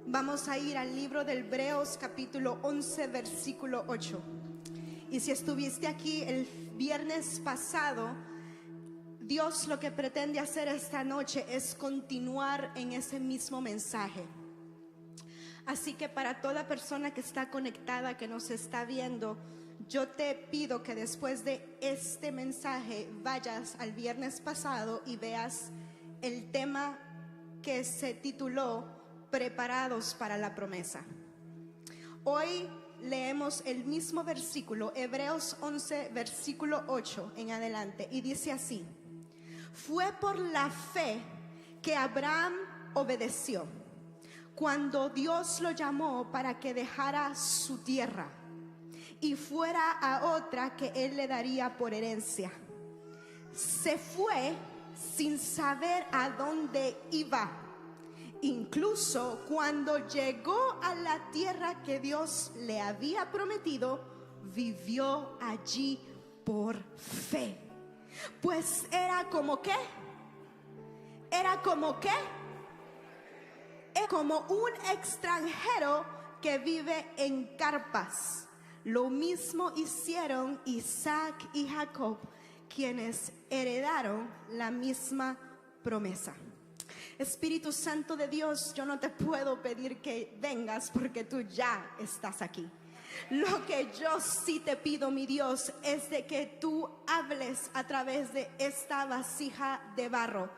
Vamos a ir al libro de Hebreos capítulo 11 versículo 8. Y si estuviste aquí el viernes pasado, Dios lo que pretende hacer esta noche es continuar en ese mismo mensaje. Así que para toda persona que está conectada, que nos está viendo, yo te pido que después de este mensaje vayas al viernes pasado y veas el tema que se tituló Preparados para la promesa. Hoy leemos el mismo versículo, Hebreos 11 versículo 8 en adelante, y dice así: fue por la fe que Abraham obedeció cuando Dios lo llamó para que dejara su tierra y fuera a otra que él le daría por herencia. Se fue sin saber a dónde iba. Incluso cuando llegó a la tierra que Dios le había prometido, vivió allí por fe. Pues era como que, como un extranjero que vive en carpas. Lo mismo hicieron Isaac y Jacob, quienes heredaron la misma promesa. Espíritu Santo de Dios, yo no te puedo pedir que vengas porque tú ya estás aquí. Lo que yo sí te pido, mi Dios, es de que tú hables a través de esta vasija de barro,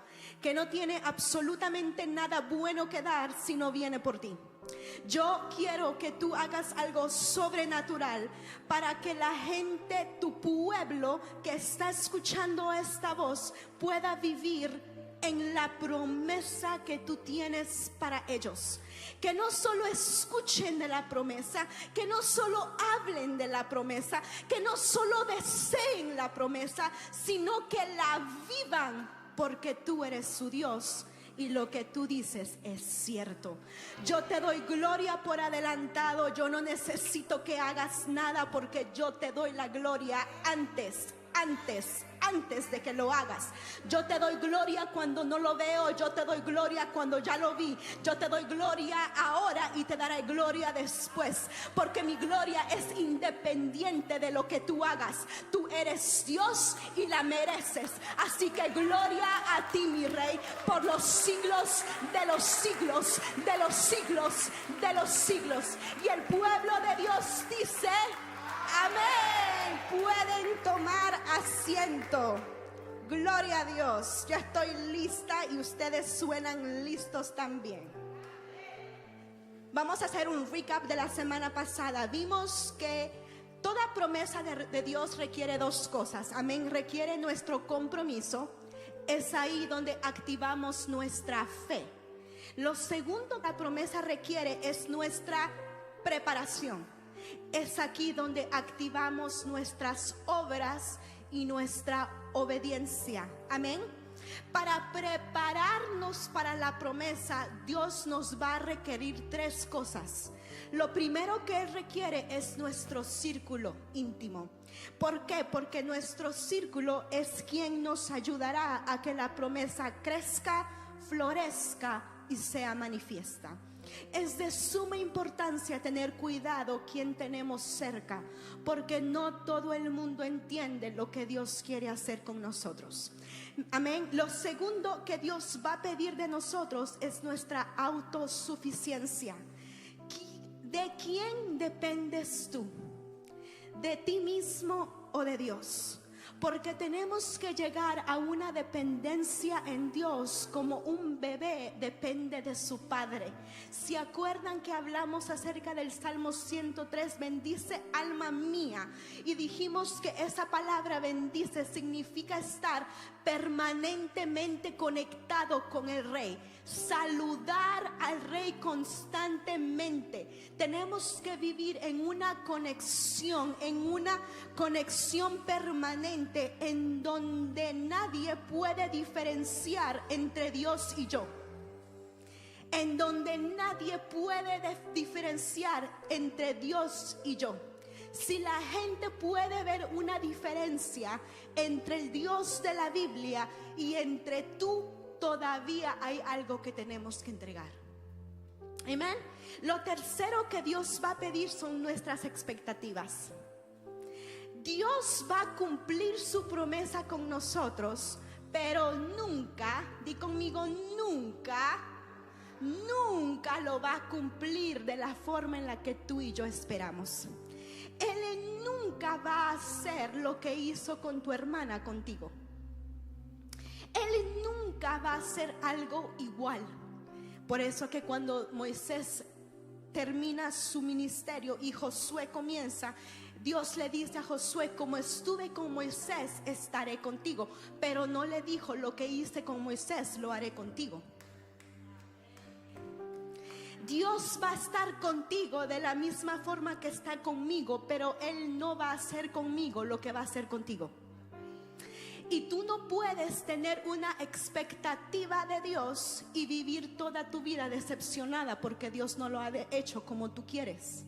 que no tiene absolutamente nada bueno que dar si no viene por ti. Yo quiero que tú hagas algo sobrenatural para que la gente, tu pueblo que está escuchando esta voz, pueda vivir en la promesa que tú tienes para ellos. Que no solo escuchen de la promesa, que no solo hablen de la promesa, que no solo deseen la promesa, sino que la vivan, porque tú eres su Dios y lo que tú dices es cierto. Yo te doy gloria por adelantado. Yo no necesito que hagas nada, porque yo te doy la gloria antes de que lo hagas. Yo te doy gloria cuando no lo veo. Yo te doy gloria cuando ya lo vi. Yo te doy gloria ahora y te daré gloria después, porque mi gloria es independiente de lo que tú hagas. Tú eres Dios y la mereces. Así que gloria a ti, mi Rey, por los siglos de los siglos, de los siglos, de los siglos. Y el pueblo de Dios dice: amén. Pueden tomar asiento. Gloria a Dios. Yo estoy lista y ustedes suenan listos también. Vamos a hacer un recap de la semana pasada. Vimos que toda promesa de Dios requiere dos cosas. Amén. Requiere nuestro compromiso. Es ahí donde activamos nuestra fe. Lo segundo que la promesa requiere es nuestra preparación. Es aquí donde activamos nuestras obras y nuestra obediencia. Amén. Para prepararnos para la promesa, Dios nos va a requerir tres cosas. Lo primero que Él requiere es nuestro círculo íntimo. ¿Por qué? Porque nuestro círculo es quien nos ayudará a que la promesa crezca, florezca y sea manifiesta. Es de suma importancia tener cuidado quién tenemos cerca, porque no todo el mundo entiende lo que Dios quiere hacer con nosotros. Amén. Lo segundo que Dios va a pedir de nosotros es nuestra autosuficiencia. ¿De quién dependes tú? ¿De ti mismo o de Dios? Porque tenemos que llegar a una dependencia en Dios como un bebé depende de su padre. ¿Se acuerdan que hablamos acerca del Salmo 103? Bendice alma mía. Y dijimos que esa palabra bendice significa estar permanentemente conectado con el Rey. Saludar al Rey constantemente. Tenemos que vivir en una conexión permanente, en donde nadie puede diferenciar entre Dios y yo. En donde nadie puede diferenciar entre Dios y yo. Si la gente puede ver una diferencia entre el Dios de la Biblia y entre tú, todavía hay algo que tenemos que entregar. Amén. Lo tercero que Dios va a pedir son nuestras expectativas. Dios va a cumplir su promesa con nosotros, pero nunca, di conmigo, nunca lo va a cumplir de la forma en la que tú y yo esperamos. Él nunca va a hacer lo que hizo con tu hermana contigo. Él nunca va a hacer algo igual. Por eso que cuando Moisés termina su ministerio y Josué comienza, Dios le dice a Josué: como estuve con Moisés, estaré contigo. Pero no le dijo: lo que hice con Moisés, lo haré contigo. Dios va a estar contigo de la misma forma que está conmigo, pero Él no va a hacer conmigo lo que va a hacer contigo. Y tú no puedes tener una expectativa de Dios y vivir toda tu vida decepcionada porque Dios no lo ha hecho como tú quieres.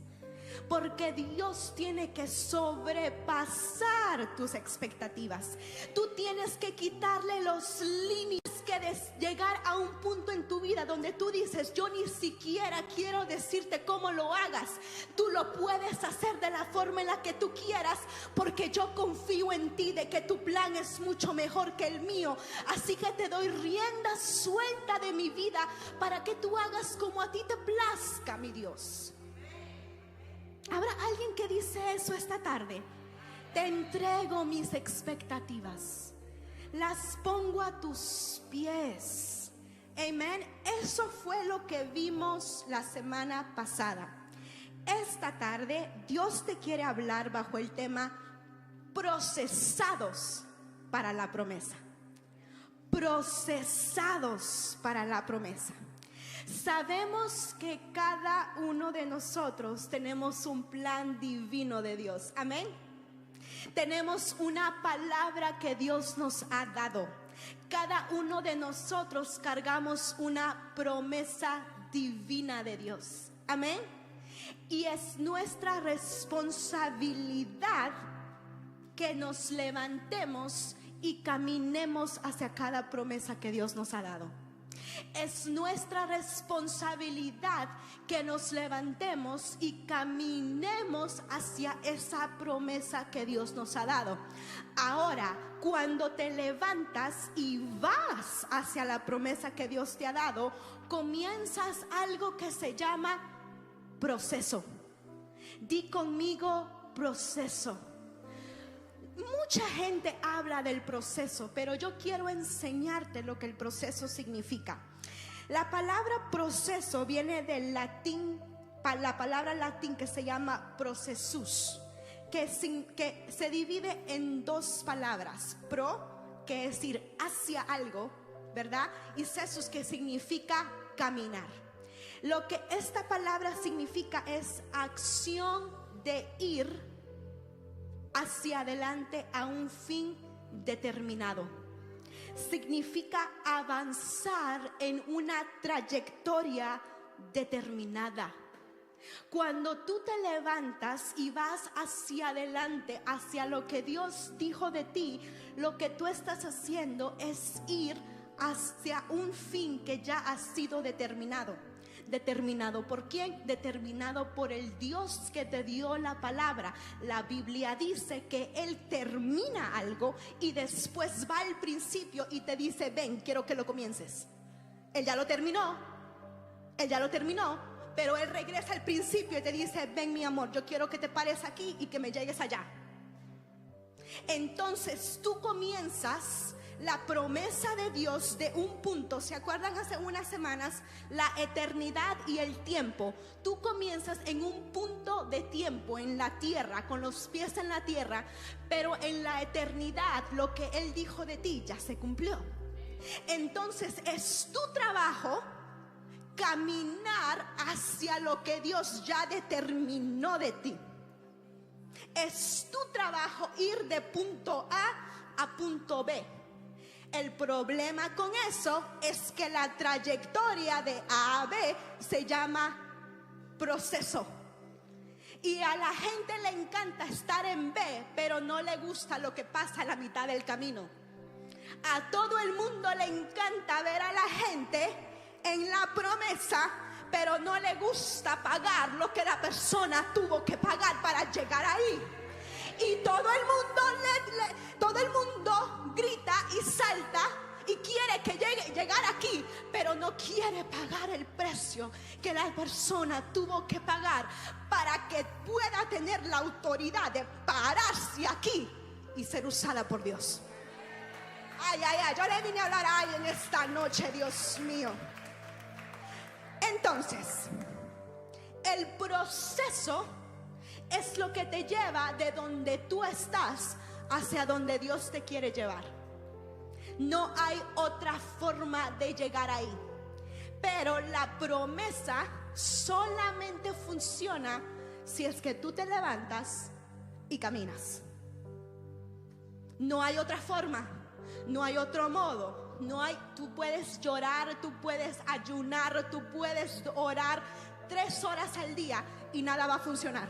Porque Dios tiene que sobrepasar tus expectativas. Tú tienes que quitarle los límites, que llegar a un punto en tu vida donde tú dices: yo ni siquiera quiero decirte cómo lo hagas. Tú lo puedes hacer de la forma en la que tú quieras, porque yo confío en ti de que tu plan es mucho mejor que el mío. Así que te doy rienda suelta de mi vida para que tú hagas como a ti te plazca, mi Dios. ¿Habrá alguien que dice eso esta tarde? Te entrego mis expectativas, las pongo a tus pies. Amén. Eso fue lo que vimos la semana pasada. Esta tarde Dios te quiere hablar bajo el tema procesados para la promesa. Procesados para la promesa. Sabemos que cada uno de nosotros tenemos un plan divino de Dios. Amén. Tenemos una palabra que Dios nos ha dado. Cada uno de nosotros cargamos una promesa divina de Dios. Amén. Y es nuestra responsabilidad que nos levantemos y caminemos hacia cada promesa que Dios nos ha dado. Es nuestra responsabilidad que nos levantemos y caminemos hacia esa promesa que Dios nos ha dado. Ahora, cuando te levantas y vas hacia la promesa que Dios te ha dado, comienzas algo que se llama proceso. Di conmigo: proceso. Mucha gente habla del proceso, pero yo quiero enseñarte lo que el proceso significa. La palabra proceso viene del latín, la palabra latín que se llama processus, que se divide en dos palabras: pro, que es ir hacia algo, ¿verdad? Y sesus, que significa caminar. Lo que esta palabra significa es acción de ir hacia adelante a un fin determinado. Significa avanzar en una trayectoria determinada. Cuando tú te levantas y vas hacia adelante, hacia lo que Dios dijo de ti, lo que tú estás haciendo es ir hacia un fin que ya ha sido determinado. ¿Determinado por quién? Determinado por el Dios que te dio la palabra. La Biblia dice que Él termina algo y después va al principio y te dice: ven, quiero que lo comiences. Él ya lo terminó. Pero Él regresa al principio y te dice: ven, mi amor, yo quiero que te pares aquí y que me llegues allá. Entonces tú comienzas la promesa de Dios de un punto. ¿Se acuerdan hace unas semanas? La eternidad y el tiempo. Tú comienzas en un punto de tiempo en la tierra, con los pies en la tierra, pero en la eternidad lo que Él dijo de ti ya se cumplió. Entonces es tu trabajo caminar hacia lo que Dios ya determinó de ti. Es tu trabajo ir de punto A a punto B. El problema con eso es que la trayectoria de A a B se llama proceso. Y a la gente le encanta estar en B, pero no le gusta lo que pasa a la mitad del camino. A todo el mundo le encanta ver a la gente en la promesa, pero no le gusta pagar lo que la persona tuvo que pagar para llegar ahí. Y todo el mundo grita y salta y quiere que llegar aquí, pero no quiere pagar el precio que la persona tuvo que pagar para que pueda tener la autoridad de pararse aquí y ser usada por Dios. Ay, yo le vine a hablar a alguien esta noche, Dios mío. Entonces, el proceso es lo que te lleva de donde tú estás hacia donde Dios te quiere llevar. No hay otra forma de llegar ahí. Pero la promesa solamente funciona si es que tú te levantas y caminas. No hay otra forma, no hay otro modo. Tú puedes llorar, tú puedes ayunar, tú puedes orar 3 horas al día y nada va a funcionar.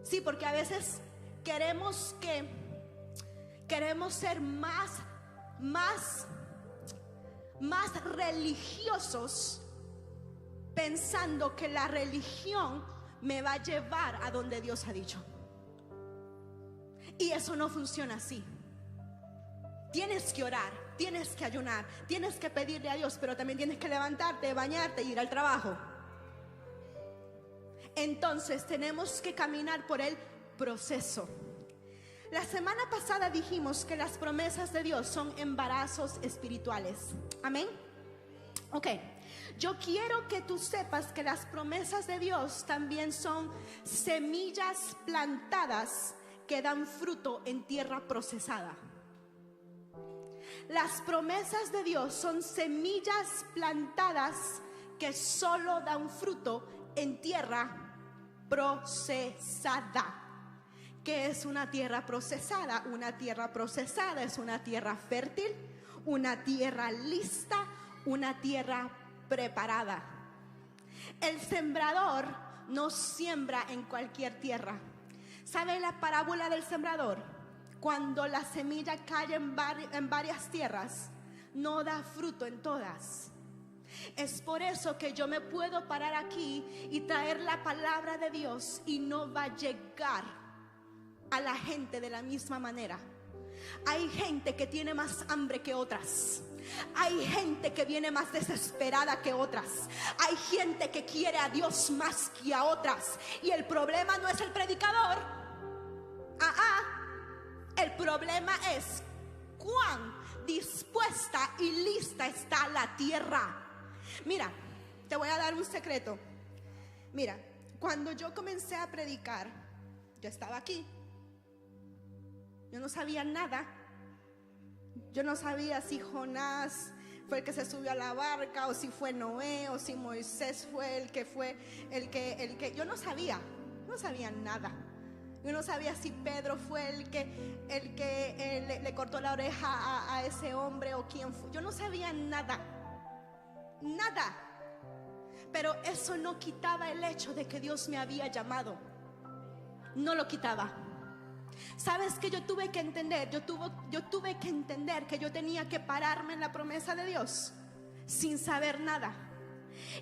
Sí, porque a veces queremos ser más religiosos, pensando que la religión me va a llevar a donde Dios ha dicho. Y eso no funciona así. Tienes que orar, tienes que ayunar, tienes que pedirle a Dios, pero también tienes que levantarte, bañarte e ir al trabajo. Entonces tenemos que caminar por el proceso. La semana pasada dijimos que las promesas de Dios son embarazos espirituales. Amén. Ok, yo quiero que tú sepas que las promesas de Dios también son semillas plantadas que dan fruto en tierra procesada. Las promesas de Dios son semillas plantadas que solo dan fruto en tierra procesada. ¿Qué es una tierra procesada? Una tierra procesada es una tierra fértil, una tierra lista, una tierra preparada. El sembrador no siembra en cualquier tierra. ¿Sabe la parábola del sembrador? Cuando la semilla cae en varias tierras, no da fruto en todas. Es por eso que yo me puedo parar aquí y traer la palabra de Dios y no va a llegar a la gente de la misma manera. Hay gente que tiene más hambre que otras. Hay gente que viene más desesperada que otras. Hay gente que quiere a Dios más que a otras. Y el problema no es el predicador. El problema es cuán dispuesta y lista está la tierra. Mira, te voy a dar un secreto. Mira, cuando yo comencé a predicar, yo estaba aquí. Yo no sabía nada. Yo no sabía si Jonás fue el que se subió a la barca, o si fue Noé, o si Moisés fue el que yo no sabía nada. Yo no sabía si Pedro fue el que le cortó la oreja a ese hombre, o quién fue. Yo no sabía nada. Pero eso no quitaba el hecho de que Dios me había llamado. No lo quitaba. ¿Sabes qué yo tuve que entender? Yo tuve que entender que yo tenía que pararme en la promesa de Dios sin saber nada.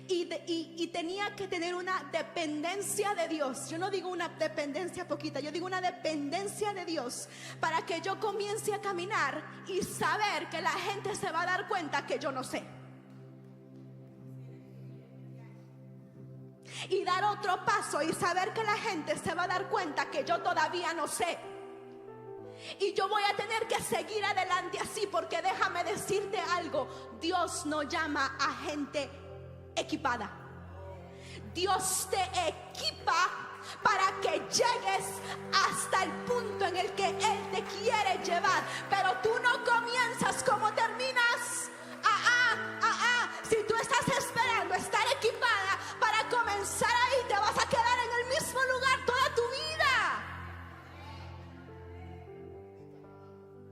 Y tenía que tener una dependencia de Dios. Yo no digo una dependencia poquita, yo digo una dependencia de Dios, para que yo comience a caminar y saber que la gente se va a dar cuenta que yo no sé. Y dar otro paso y saber que la gente se va a dar cuenta que yo todavía no sé. Y yo voy a tener que seguir adelante así, porque déjame decirte algo: Dios no llama a gente equipada. Dios te equipa para que llegues hasta el punto en el que Él te quiere llevar. Pero tú no comienzas como terminas. Si tú estás esperando estar equipada para comenzar ahí, te vas a quedar en el mismo lugar toda tu vida.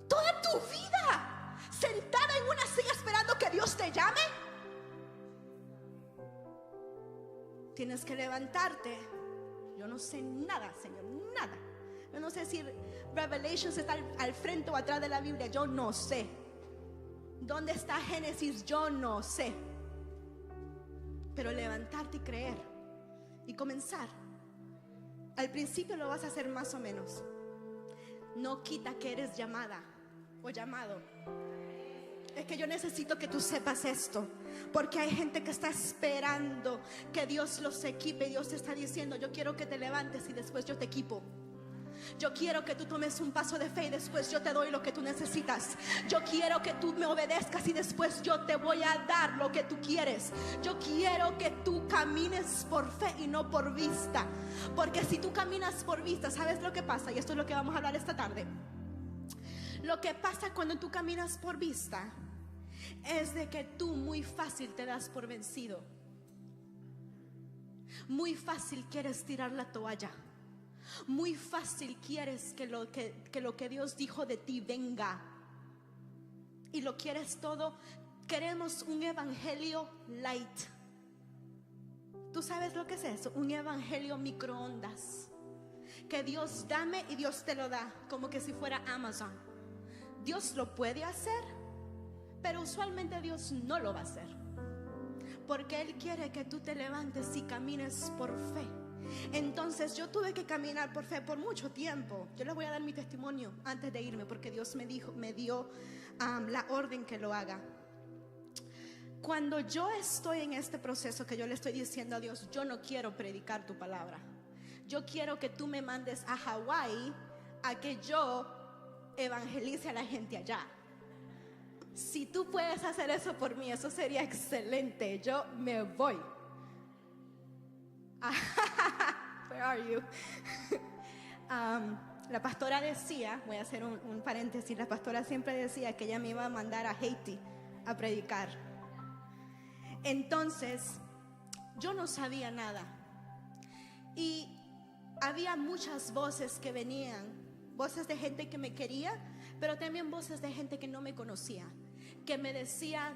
Toda tu vida sentada en una silla esperando que Dios te llame. Tienes que levantarte. Yo no sé nada, Señor, nada. Yo no sé si Revelations está al frente o atrás de la Biblia. Yo no sé. ¿Dónde está Génesis? Yo no sé. Pero levantarte y creer y comenzar. Al principio lo vas a hacer más o menos. No quita que eres llamada o llamado. Es que yo necesito que tú sepas esto, porque hay gente que está esperando que Dios los equipe. Y Dios te está diciendo: yo quiero que te levantes y después yo te equipo. Yo quiero que tú tomes un paso de fe y después yo te doy lo que tú necesitas. Yo quiero que tú me obedezcas y después yo te voy a dar lo que tú quieres. Yo quiero que tú camines por fe y no por vista. Porque si tú caminas por vista, ¿sabes lo que pasa? Y esto es lo que vamos a hablar esta tarde. Lo que pasa cuando tú caminas por vista es de que tú muy fácil te das por vencido. Muy fácil quieres tirar la toalla. Muy fácil quieres que lo que Dios dijo de ti venga. Y lo quieres todo. Queremos un evangelio light. ¿Tú sabes lo que es eso? Un evangelio microondas. Que Dios dame y Dios te lo da, como que si fuera Amazon. Dios lo puede hacer, pero usualmente Dios no lo va a hacer, porque Él quiere que tú te levantes y camines por fe. Entonces yo tuve que caminar por fe por mucho tiempo. Yo les voy a dar mi testimonio antes de irme, porque Dios me dio la orden que lo haga. Cuando yo estoy en este proceso que yo le estoy diciendo a Dios: yo no quiero predicar tu palabra, yo quiero que tú me mandes a Hawái a que yo evangelice a la gente allá. Si tú puedes hacer eso por mí, eso sería excelente. Yo me voy. Where are you? La pastora decía, voy a hacer un paréntesis, la pastora siempre decía que ella me iba a mandar a Haití a predicar. Entonces yo no sabía nada, y había muchas voces que venían, voces de gente que me quería, pero también voces de gente que no me conocía, que me decía: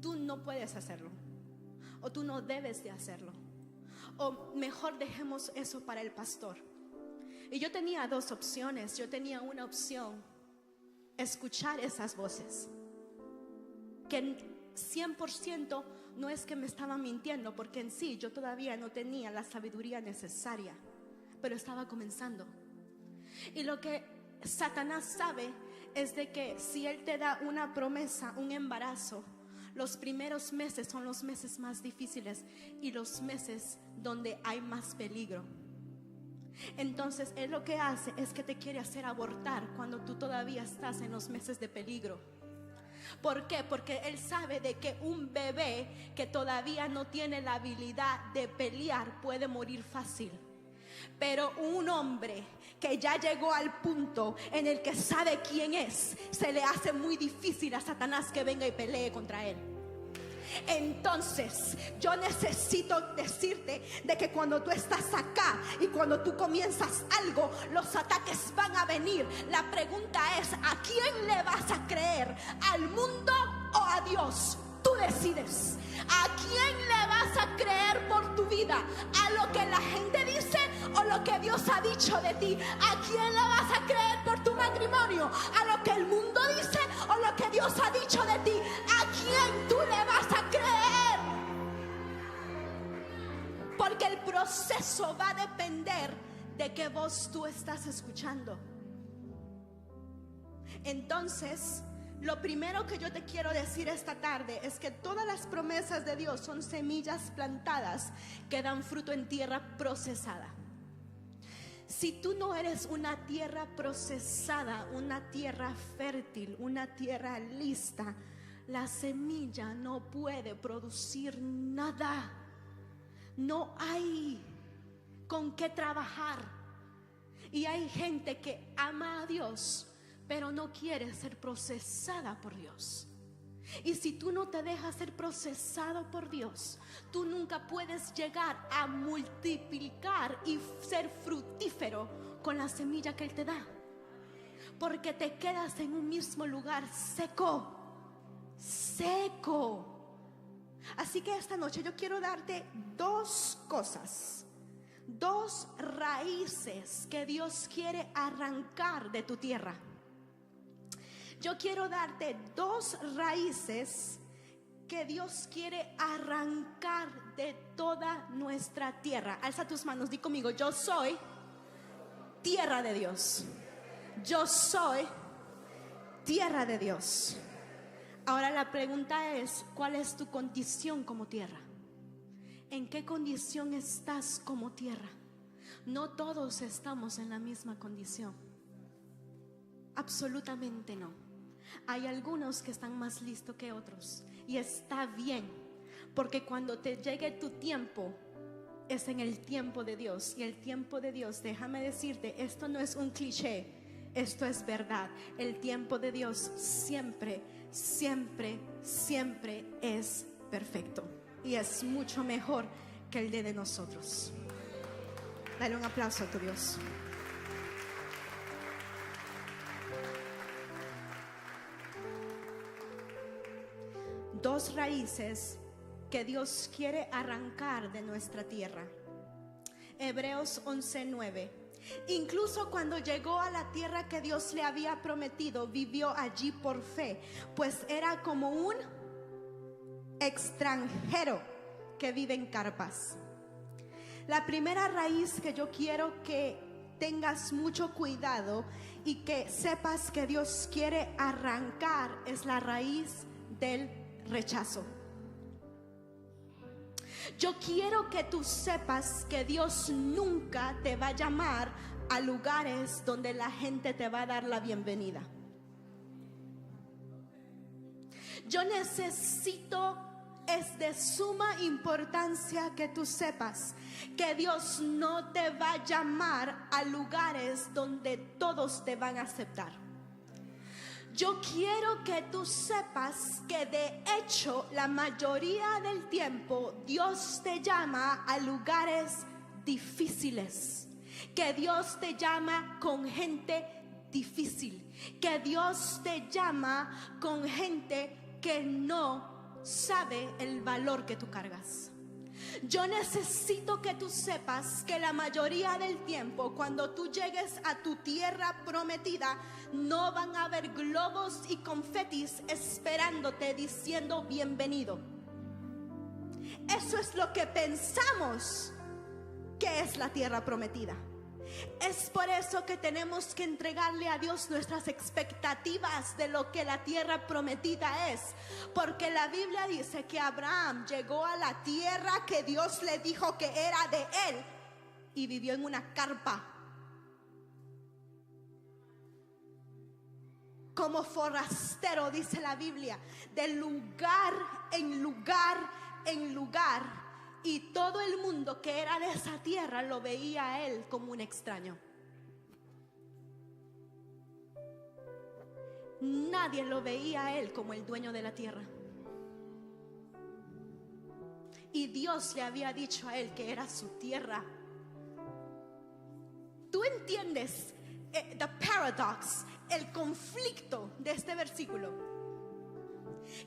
tú no puedes hacerlo, o tú no debes de hacerlo, o mejor dejemos eso para el pastor. Y yo tenía dos opciones. Yo tenía una opción: escuchar esas voces, que 100% no es que me estaban mintiendo, porque en sí yo todavía no tenía la sabiduría necesaria, pero estaba comenzando. Y lo que Satanás sabe es de que si él te da una promesa, un embarazo, los primeros meses son los meses más difíciles y los meses donde hay más peligro. Entonces él lo que hace es que te quiere hacer abortar cuando tú todavía estás en los meses de peligro. ¿Por qué? Porque él sabe de que un bebé que todavía no tiene la habilidad de pelear puede morir fácil. Pero un hombre que ya llegó al punto en el que sabe quién es, se le hace muy difícil a Satanás que venga y pelee contra él. Entonces yo necesito decirte de que cuando tú estás acá y cuando tú comienzas algo, los ataques van a venir. La pregunta es: ¿a quién le vas a creer? ¿Al mundo o a Dios? Tú decides. ¿A quién le vas a creer por tu vida? ¿A lo que la gente dice o lo que Dios ha dicho de ti? ¿A quién le vas a creer por tu matrimonio? ¿A lo que el mundo dice o lo que Dios ha dicho de ti? ¿A quién tú le vas a creer? Porque el proceso va a depender de qué voz tú estás escuchando. Entonces, lo primero que yo te quiero decir esta tarde es que todas las promesas de Dios son semillas plantadas que dan fruto en tierra procesada. Si tú no eres una tierra procesada, una tierra fértil, una tierra lista, la semilla no puede producir nada. No hay con qué trabajar. Y hay gente que ama a Dios, pero no quiere ser procesada por Dios. Y si tú no te dejas ser procesado por Dios, tú nunca puedes llegar a multiplicar y ser fructífero con la semilla que Él te da. Porque te quedas en un mismo lugar seco. Así que esta noche yo quiero darte dos cosas, dos raíces que Dios quiere arrancar de tu tierra. Yo quiero darte dos raíces que Dios quiere arrancar de toda nuestra tierra. Alza tus manos, di conmigo: yo soy tierra de Dios. Yo soy tierra de Dios. Ahora la pregunta es: ¿cuál es tu condición como tierra? ¿En qué condición estás como tierra? No todos estamos en la misma condición. Absolutamente no. Hay algunos que están más listos que otros, y está bien, porque cuando te llegue tu tiempo, es en el tiempo de Dios. Y el tiempo de Dios, déjame decirte, esto no es un cliché, esto es verdad. El tiempo de Dios siempre, siempre, siempre es perfecto, y es mucho mejor que el de nosotros. Dale un aplauso a tu Dios. Dos raíces que Dios quiere arrancar de nuestra tierra. Hebreos 11:9. Incluso cuando llegó a la tierra que Dios le había prometido, vivió allí por fe, pues era como un extranjero que vive en carpas. La primera raíz que yo quiero que tengas mucho cuidado y que sepas que Dios quiere arrancar es la raíz del rechazo. Yo quiero que tú sepas que Dios nunca te va a llamar a lugares donde la gente te va a dar la bienvenida. Yo necesito, es de suma importancia que tú sepas que Dios no te va a llamar a lugares donde todos te van a aceptar. Yo quiero que tú sepas que de hecho la mayoría del tiempo Dios te llama a lugares difíciles, que Dios te llama con gente difícil, que Dios te llama con gente que no sabe el valor que tú cargas. Yo necesito que tú sepas que la mayoría del tiempo, cuando tú llegues a tu tierra prometida, no van a haber globos y confetis esperándote diciendo bienvenido. Eso es lo que pensamos que es la tierra prometida. Es por eso que tenemos que entregarle a Dios nuestras expectativas de lo que la tierra prometida es. Porque la Biblia dice que Abraham llegó a la tierra que Dios le dijo que era de él y vivió en una carpa, como forastero, dice la Biblia, de lugar en lugar en lugar. Y todo el mundo que era de esa tierra lo veía a él como un extraño. Nadie lo veía a él como el dueño de la tierra. Y Dios le había dicho a él que era su tierra. ¿Tú entiendes the paradox, el conflicto de este versículo?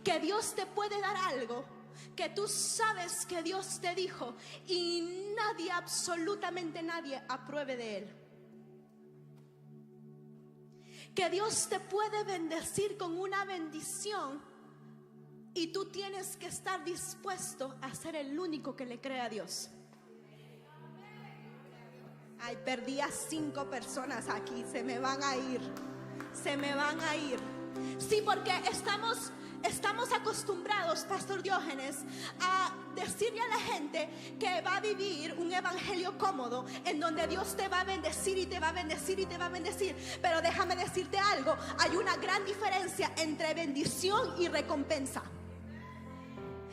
Que Dios te puede dar algo que tú sabes que Dios te dijo y nadie, absolutamente nadie, apruebe de él. Que Dios te puede bendecir con una bendición y tú tienes que estar dispuesto a ser el único que le cree a Dios. Ay, perdí a 5 personas aquí, se me van a ir. Se me van a ir. Sí, porque estamos acostumbrados, Pastor Diógenes, a decirle a la gente que va a vivir un evangelio cómodo en donde Dios te va a bendecir y te va a bendecir y te va a bendecir. Pero déjame decirte algo, hay una gran diferencia entre bendición y recompensa.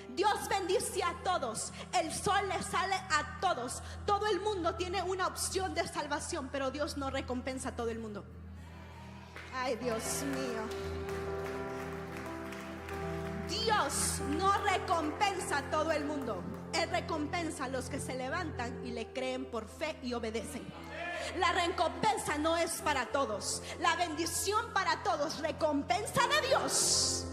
Dios bendice a todos, el sol le sale a todos, todo el mundo tiene una opción de salvación, pero Dios no recompensa a todo el mundo. Ay, Dios mío. Dios no recompensa a todo el mundo. Él recompensa a los que se levantan y le creen por fe y obedecen. La recompensa no es para todos. La bendición para todos, recompensa de Dios.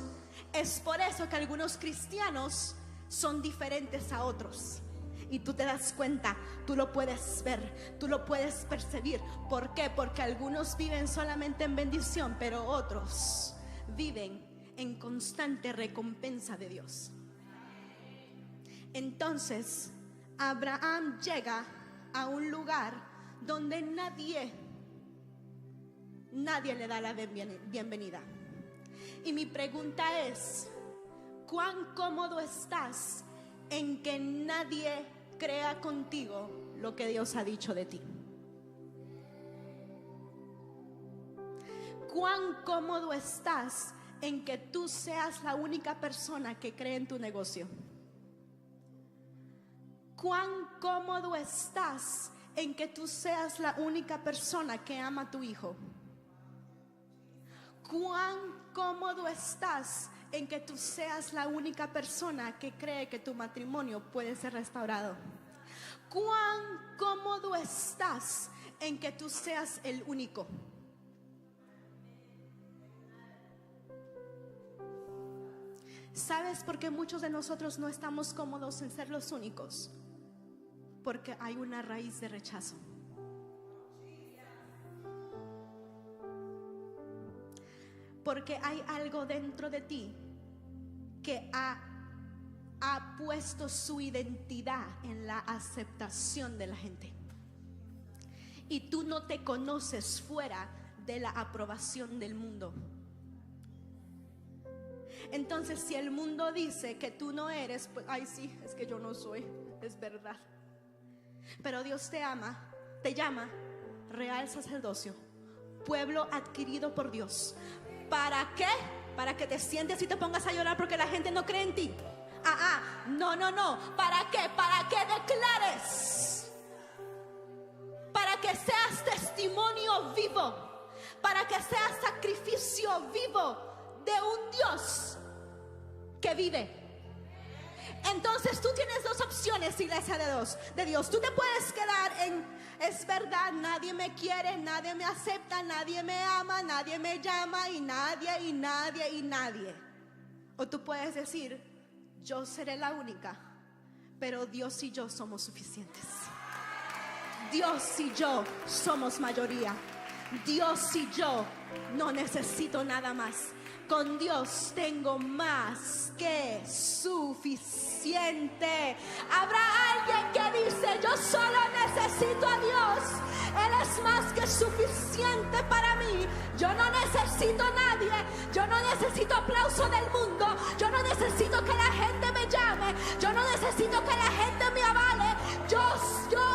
Es por eso que algunos cristianos son diferentes a otros. Y tú te das cuenta, tú lo puedes ver, tú lo puedes percibir. ¿Por qué? Porque algunos viven solamente en bendición, pero otros viven en constante recompensa de Dios. Entonces Abraham llega a un lugar donde nadie le da la bienvenida. Y mi pregunta es: ¿cuán cómodo estás en que nadie crea contigo lo que Dios ha dicho de ti? ¿Cuán cómodo estás en que tú seas la única persona que cree en tu negocio? ¿Cuán cómodo estás en que tú seas la única persona que ama a tu hijo? ¿Cuán cómodo estás en que tú seas la única persona que cree que tu matrimonio puede ser restaurado? ¿Cuán cómodo estás en que tú seas el único? ¿Sabes por qué muchos de nosotros no estamos cómodos en ser los únicos? Porque hay una raíz de rechazo. Porque hay algo dentro de ti que ha puesto su identidad en la aceptación de la gente. Y tú no te conoces fuera de la aprobación del mundo. Entonces, si el mundo dice que tú no eres, pues, ay, sí, es que yo no soy, es verdad. Pero Dios te ama, te llama real sacerdocio, pueblo adquirido por Dios. ¿Para qué? Para que te sientes y te pongas a llorar porque la gente no cree en ti. No. ¿Para qué? Para que declares, para que seas testimonio vivo, para que seas sacrificio vivo de un Dios que vive. Entonces tú tienes dos opciones, iglesia de Dios. Tú te puedes quedar en: es verdad, nadie me quiere, nadie me acepta, nadie me ama, nadie me llama, y nadie. O tú puedes decir: yo seré la única, pero Dios y yo somos suficientes. Dios y yo somos mayoría. Dios y yo no necesito nada más. Con Dios tengo más que suficiente. Habrá alguien que dice: yo solo necesito a Dios. Él es más que suficiente para mí. Yo no necesito a nadie. Yo no necesito aplauso del mundo. Yo no necesito que la gente me llame. Yo no necesito que la gente me avale. Yo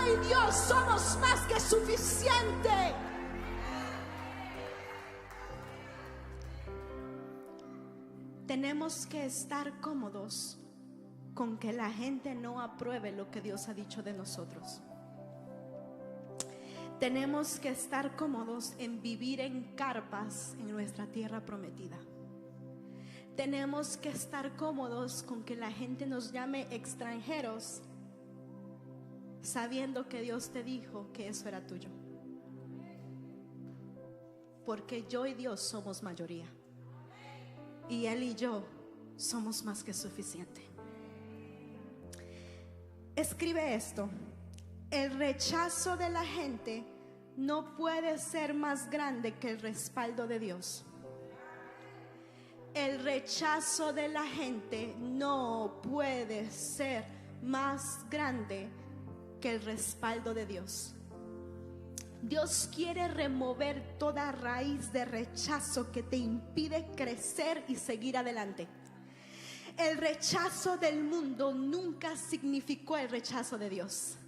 y Dios somos más que suficiente. Tenemos que estar cómodos con que la gente no apruebe lo que Dios ha dicho de nosotros. Tenemos que estar cómodos en vivir en carpas en nuestra tierra prometida. Tenemos que estar cómodos con que la gente nos llame extranjeros, sabiendo que Dios te dijo que eso era tuyo. Porque yo y Dios somos mayoría. Y Él y yo somos más que suficiente. Escribe esto: el rechazo de la gente no puede ser más grande que el respaldo de Dios. El rechazo de la gente no puede ser más grande que el respaldo de Dios. Dios quiere remover toda raíz de rechazo que te impide crecer y seguir adelante. El rechazo del mundo nunca significó el rechazo de Dios.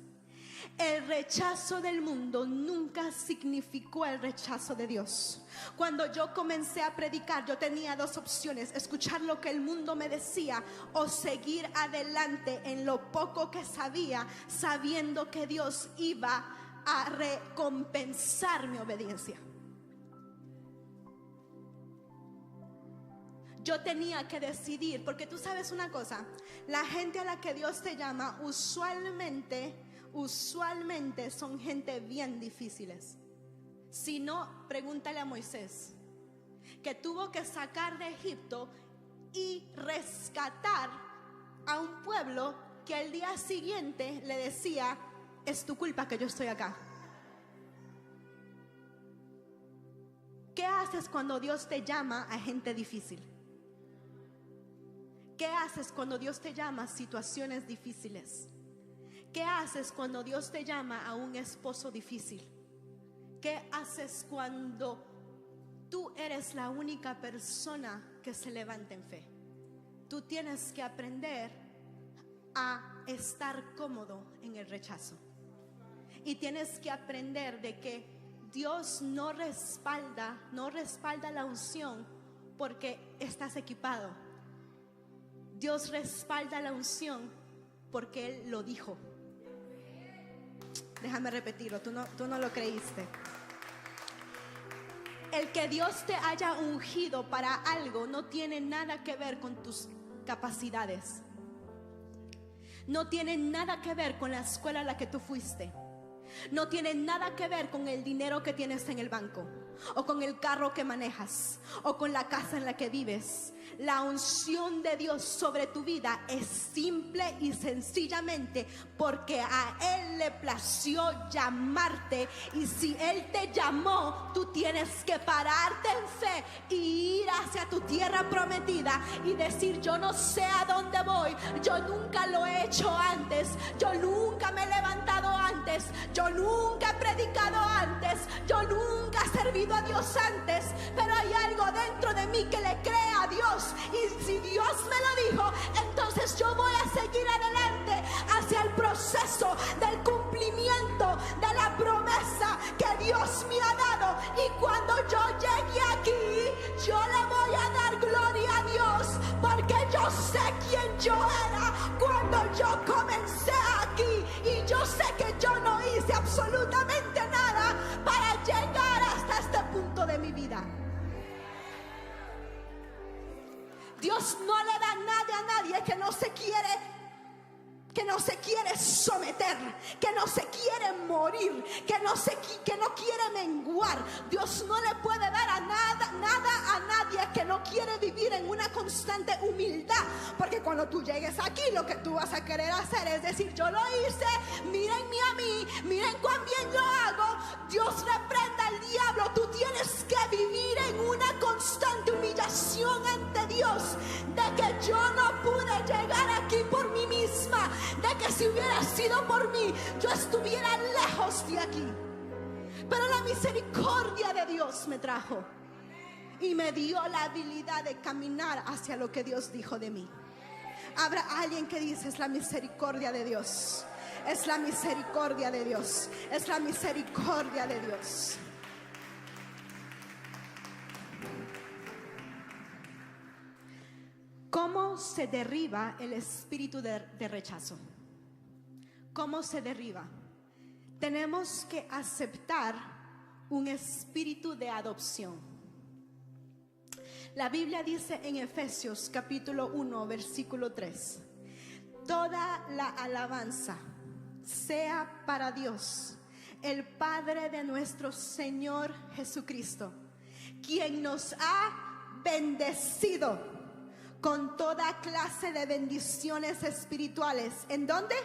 El rechazo del mundo nunca significó el rechazo de Dios. Cuando yo comencé a predicar, yo tenía dos opciones: escuchar lo que el mundo me decía o seguir adelante en lo poco que sabía, sabiendo que Dios iba a recompensar mi obediencia. Yo tenía que decidir, porque tú sabes una cosa: la gente a la que Dios te llama usualmente son gente bien difíciles. Si no, pregúntale a Moisés, que tuvo que sacar de Egipto y rescatar a un pueblo que al día siguiente le decía: es tu culpa que yo estoy acá. ¿Qué haces cuando Dios te llama a gente difícil? ¿Qué haces cuando Dios te llama a situaciones difíciles? ¿Qué haces cuando Dios te llama a un esposo difícil? ¿Qué haces cuando tú eres la única persona que se levanta en fe? Tú tienes que aprender a estar cómodo en el rechazo. Y tienes que aprender de que Dios no respalda la unción porque estás equipado. Dios respalda la unción porque Él lo dijo. Déjame repetirlo, tú no lo creíste. El que Dios te haya ungido para algo no tiene nada que ver con tus capacidades. No tiene nada que ver con la escuela a la que tú fuiste. No tiene nada que ver con el dinero que tienes en el banco, o con el carro que manejas, o con la casa en la que vives. La unción de Dios sobre tu vida es simple y sencillamente porque a Él le plació llamarte. Y si Él te llamó, tú tienes que pararte en fe y ir hacia tu tierra prometida y decir: yo no sé a dónde voy, yo nunca lo he hecho antes, yo nunca me he levantado antes, yo nunca he predicado antes, yo nunca he servido a Dios antes, pero hay algo dentro de mí que le cree a Dios. Y si Dios me lo dijo, entonces yo voy a seguir adelante hacia el proceso del cumplimiento de la promesa que Dios me ha dado. Y cuando yo llegue aquí, yo le voy a dar gloria a Dios, porque yo sé quién yo era cuando yo comencé aquí. Y yo sé que yo no hice absolutamente nada para llegar hasta este punto de mi vida. Dios no le da nada a nadie que no se quiere someter, que no se quiere morir, que no quiere menguar. Dios no le puede dar nada a nadie que no quiere vivir en una constante humildad, porque cuando tú llegues aquí, lo que tú vas a querer hacer es decir: yo lo hice, mírenme a mí, miren cuán bien lo hago. Dios reprenda al diablo. Tú tienes que vivir en una constante humillación ante Dios, de que yo no pude llegar aquí por mí misma, de que si hubiera sido por mí, yo estuviera lejos de aquí. Pero la misericordia de Dios me trajo y me dio la habilidad de caminar hacia lo que Dios dijo de mí. Habrá alguien que dice: es la misericordia de Dios, es la misericordia de Dios, es la misericordia de Dios. ¿Cómo se derriba el espíritu de rechazo? ¿Cómo se derriba? Tenemos que aceptar un espíritu de adopción. La Biblia dice en Efesios capítulo 1 versículo 3: toda la alabanza sea para Dios, el Padre de nuestro Señor Jesucristo, quien nos ha bendecido con toda clase de bendiciones espirituales. ¿En dónde?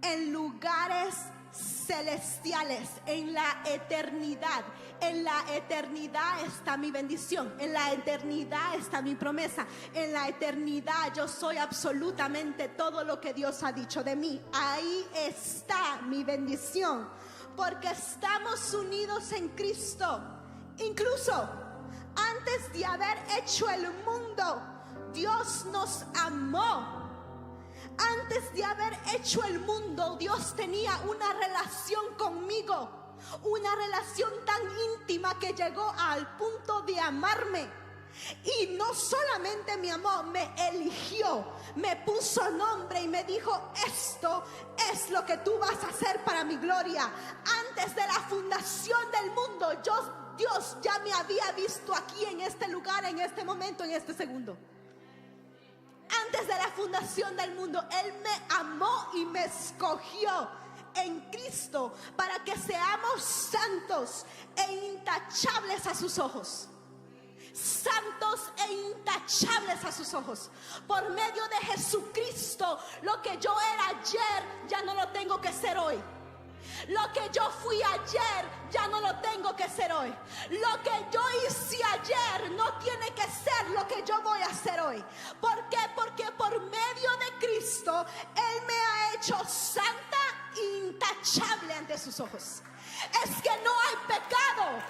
En lugares celestiales, en la eternidad. En la eternidad está mi bendición, en la eternidad está mi promesa, en la eternidad yo soy absolutamente todo lo que Dios ha dicho de mí. Ahí está mi bendición, porque estamos unidos en Cristo. Incluso antes de haber hecho el mundo, Dios nos amó. Antes de haber hecho el mundo, Dios tenía una relación conmigo, una relación tan íntima que llegó al punto de amarme. Y no solamente me amó, me eligió, me puso nombre y me dijo: esto es lo que tú vas a hacer para mi gloria. Antes de la fundación del mundo, Dios ya me había visto aquí, en este lugar, en este momento, en este segundo. Antes de la fundación del mundo, Él me amó y me escogió en Cristo para que seamos santos e intachables a sus ojos. Santos e intachables a sus ojos. Por medio de Jesucristo, lo que yo era ayer ya no lo tengo que ser hoy. Lo que yo fui ayer ya no lo tengo que ser hoy. Lo que yo hice ayer no tiene que ser lo que yo voy a hacer hoy. ¿Por qué? Porque por medio de Cristo Él me ha hecho santa e intachable ante sus ojos. Es que no hay pecado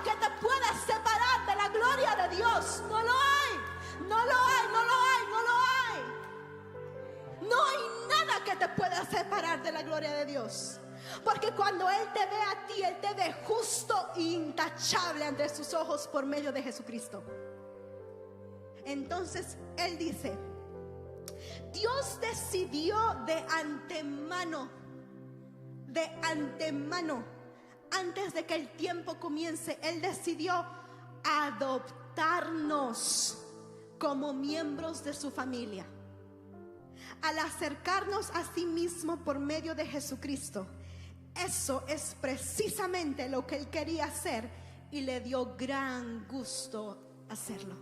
que te pueda separar de la gloria de Dios. No lo hay, no lo hay, no lo hay, no lo hay. No hay nada que te pueda separar de la gloria de Dios. Porque cuando Él te ve a ti, Él te ve justo e intachable ante sus ojos por medio de Jesucristo. Entonces Él dice, Dios decidió de antemano, antes de que el tiempo comience, Él decidió adoptarnos como miembros de su familia. Al acercarnos a sí mismo por medio de Jesucristo, eso es precisamente lo que Él quería hacer y le dio gran gusto hacerlo.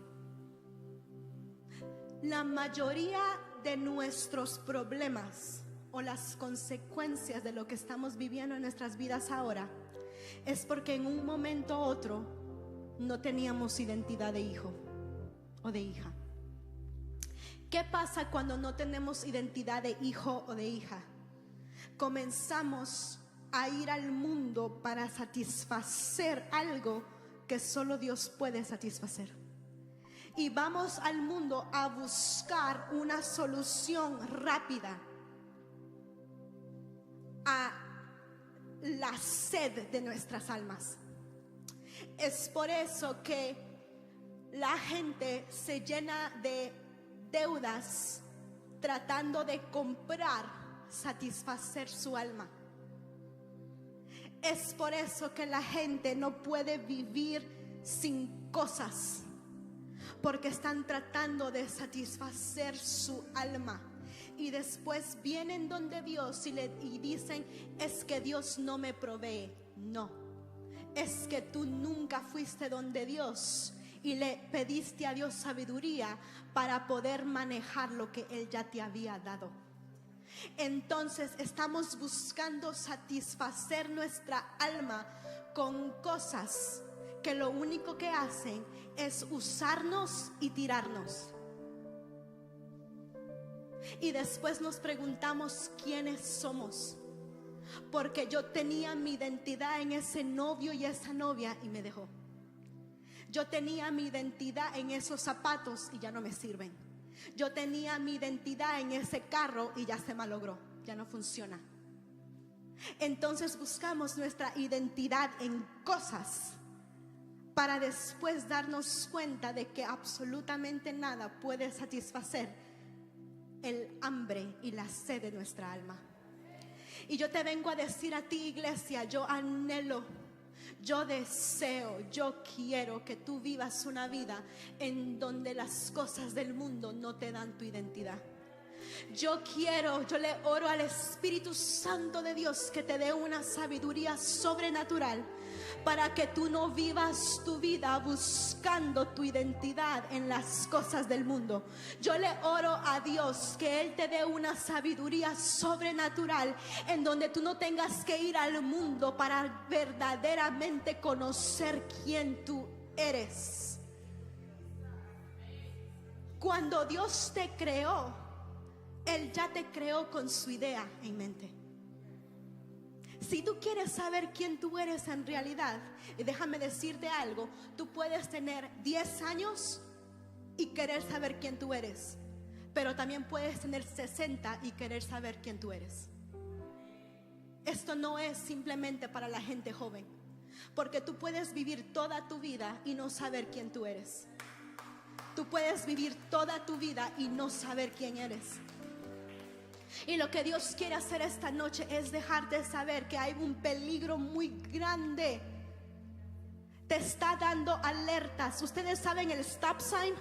La mayoría de nuestros problemas o las consecuencias de lo que estamos viviendo en nuestras vidas ahora es porque en un momento u otro no teníamos identidad de hijo o de hija. ¿Qué pasa cuando no tenemos identidad de hijo o de hija? Comenzamos a ir al mundo para satisfacer algo que solo Dios puede satisfacer. Y vamos al mundo a buscar una solución rápida a la sed de nuestras almas. Es por eso que la gente se llena de deudas tratando de comprar, satisfacer su alma. Es por eso que la gente no puede vivir sin cosas, porque están tratando de satisfacer su alma. Y después vienen donde Dios y dicen, es que Dios no me provee. No, es que tú nunca fuiste donde Dios y le pediste a Dios sabiduría para poder manejar lo que Él ya te había dado. Entonces estamos buscando satisfacer nuestra alma con cosas que lo único que hacen es usarnos y tirarnos. Y después nos preguntamos quiénes somos, porque yo tenía mi identidad en ese novio y esa novia y me dejó. Yo tenía mi identidad en esos zapatos y ya no me sirven. Yo tenía mi identidad en ese carro y ya se malogró, ya no funciona. Entonces buscamos nuestra identidad en cosas para después darnos cuenta de que absolutamente nada puede satisfacer el hambre y la sed de nuestra alma. Y yo te vengo a decir a ti, iglesia, yo anhelo, yo deseo, yo quiero que tú vivas una vida en donde las cosas del mundo no te dan tu identidad. Yo le oro al Espíritu Santo de Dios que te dé una sabiduría sobrenatural para que tú no vivas tu vida buscando tu identidad en las cosas del mundo. Yo le oro a Dios que Él te dé una sabiduría sobrenatural en donde tú no tengas que ir al mundo para verdaderamente conocer quién tú eres. Cuando Dios te creó, Él ya te creó con su idea en mente. Si tú quieres saber quién tú eres en realidad, y déjame decirte algo, tú puedes tener 10 años y querer saber quién tú eres, pero también puedes tener 60 y querer saber quién tú eres. Esto no es simplemente para la gente joven, porque tú puedes vivir toda tu vida y no saber quién tú eres. Tú puedes vivir toda tu vida y no saber quién eres. Y lo que Dios quiere hacer esta noche es dejarte saber que hay un peligro muy grande. Te está dando alertas. Ustedes saben el stop sign.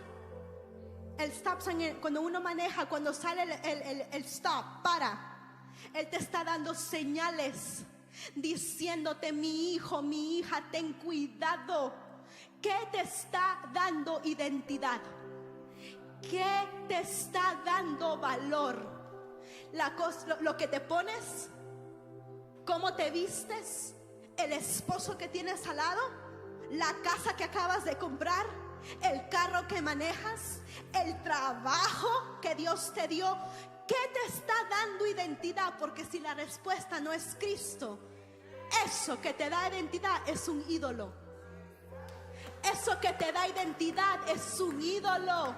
El stop sign, cuando uno maneja, cuando sale el stop, para. Él te está dando señales, diciéndote, mi hijo, mi hija, ten cuidado. ¿Qué te está dando identidad? ¿Qué te está dando valor? Lo que te pones, cómo te vistes, el esposo que tienes al lado, la casa que acabas de comprar, el carro que manejas, el trabajo que Dios te dio. ¿Qué te está dando identidad? Porque si la respuesta no es Cristo, eso que te da identidad es un ídolo. Eso que te da identidad es un ídolo.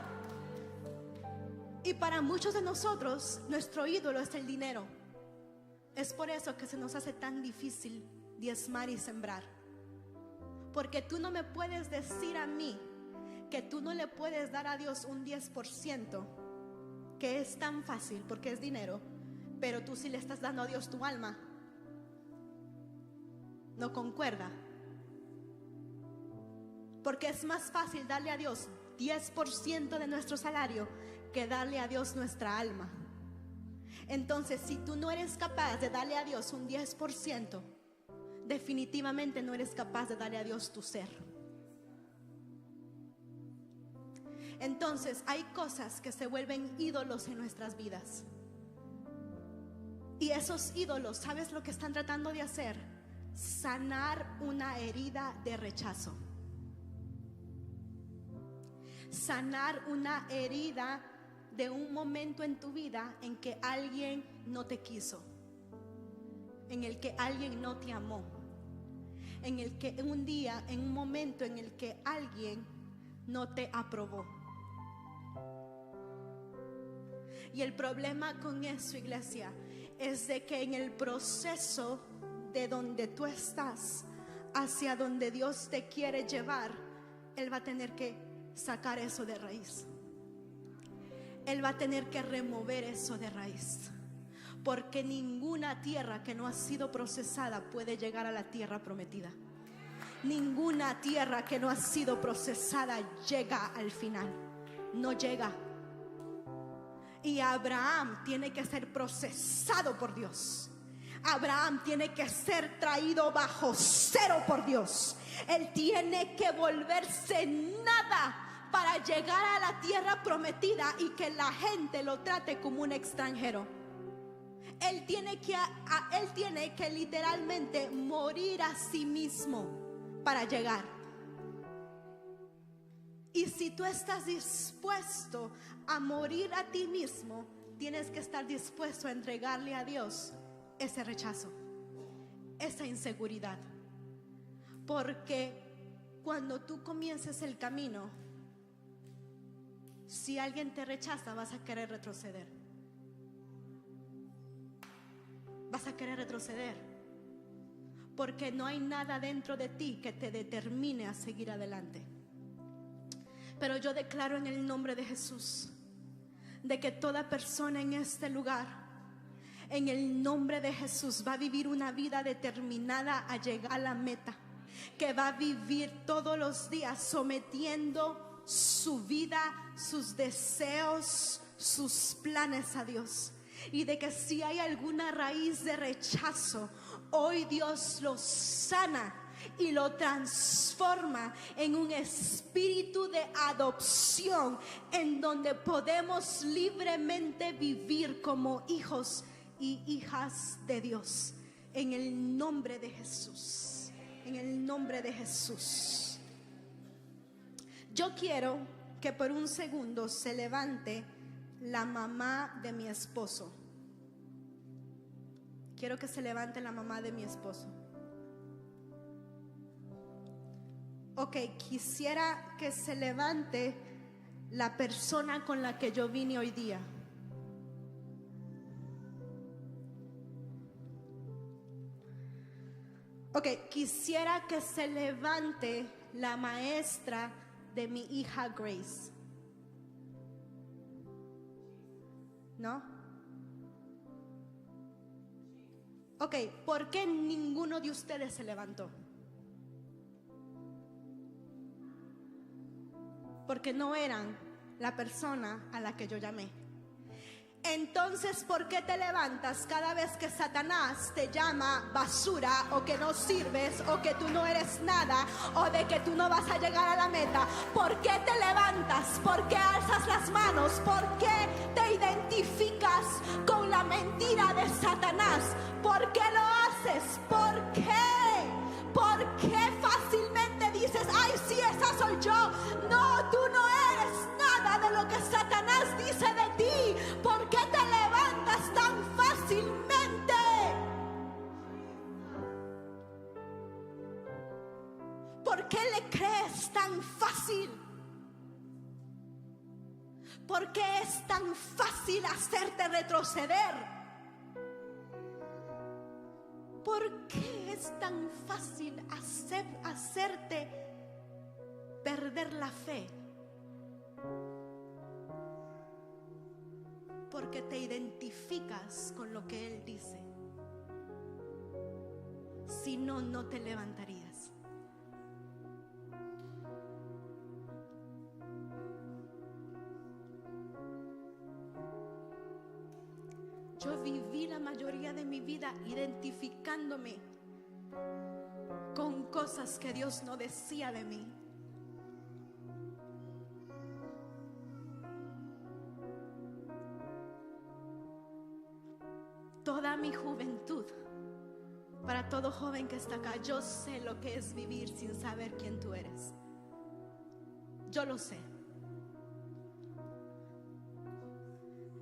Y para muchos de nosotros, nuestro ídolo es el dinero. Es por eso que se nos hace tan difícil diezmar y sembrar. Porque tú no me puedes decir a mí que tú no le puedes dar a Dios un 10%, que es tan fácil porque es dinero, pero tú sí le estás dando a Dios tu alma. No concuerda. Porque es más fácil darle a Dios 10% de nuestro salario que darle a Dios nuestra alma. Entonces, si tú no eres capaz de darle a Dios un 10%, definitivamente no eres capaz de darle a Dios tu ser. Entonces, hay cosas que se vuelven ídolos en nuestras vidas. Y esos ídolos, ¿sabes lo que están tratando de hacer? Sanar una herida de rechazo. Sanar una herida de un momento en tu vida en que alguien no te quiso, en el que alguien no te amó, en el que un día, en un momento en el que alguien no te aprobó. Y el problema con eso, iglesia, es de que en el proceso de donde tú estás hacia donde Dios te quiere llevar, Él va a tener que sacar eso de raíz. Él va a tener que remover eso de raíz. Porque ninguna tierra que no ha sido procesada puede llegar a la tierra prometida. Ninguna tierra que no ha sido procesada llega al final. No llega. Y Abraham tiene que ser procesado por Dios. Abraham tiene que ser traído bajo cero por Dios. Él tiene que volverse nada para llegar a la tierra prometida y que la gente lo trate como un extranjero. Él tiene que literalmente morir a sí mismo para llegar. Y si tú estás dispuesto a morir a ti mismo, tienes que estar dispuesto a entregarle a Dios ese rechazo, esa inseguridad. Porque cuando tú comiences el camino, si alguien te rechaza, vas a querer retroceder. Vas a querer retroceder. Porque no hay nada dentro de ti que te determine a seguir adelante. Pero yo declaro en el nombre de Jesús, de que toda persona en este lugar, en el nombre de Jesús, va a vivir una vida determinada a llegar a la meta. Que va a vivir todos los días sometiendo su vida, sus deseos, sus planes a Dios. Y de que si hay alguna raíz de rechazo, hoy Dios lo sana y lo transforma en un espíritu de adopción, en donde podemos libremente vivir como hijos y hijas de Dios. En el nombre de Jesús. En el nombre de Jesús. Yo quiero que por un segundo se levante la mamá de mi esposo. Quiero que se levante la mamá de mi esposo. Ok, quisiera que se levante la persona con la que yo vine hoy día. Ok, quisiera que se levante la maestra de mi hija Grace. ¿No? Ok, ¿por qué ninguno de ustedes se levantó? Porque no eran la persona a la que yo llamé. Entonces, ¿por qué te levantas cada vez que Satanás te llama basura, o que no sirves, o que tú no eres nada, o de que tú no vas a llegar a la meta? ¿Por qué te levantas? ¿Por qué alzas las manos? ¿Por qué te identificas con la mentira de Satanás? ¿Por qué lo haces? haces? ¿Por qué? ¿Por qué fácilmente dices, ay, sí, esa soy yo? No, tú no eres nada de lo que Satanás dice de ti. ¿Por qué te levantas tan fácilmente? ¿Por qué le crees tan fácil? ¿Por qué es tan fácil hacerte retroceder? ¿Por qué es tan fácil hacerte perder la fe? Porque te identificas con lo que Él dice. Si no, no te levantarías. Yo viví la mayoría de mi vida identificándome con cosas que Dios no decía de mí. Toda mi juventud, para todo joven que está acá, yo sé lo que es vivir sin saber quién tú eres. Yo lo sé.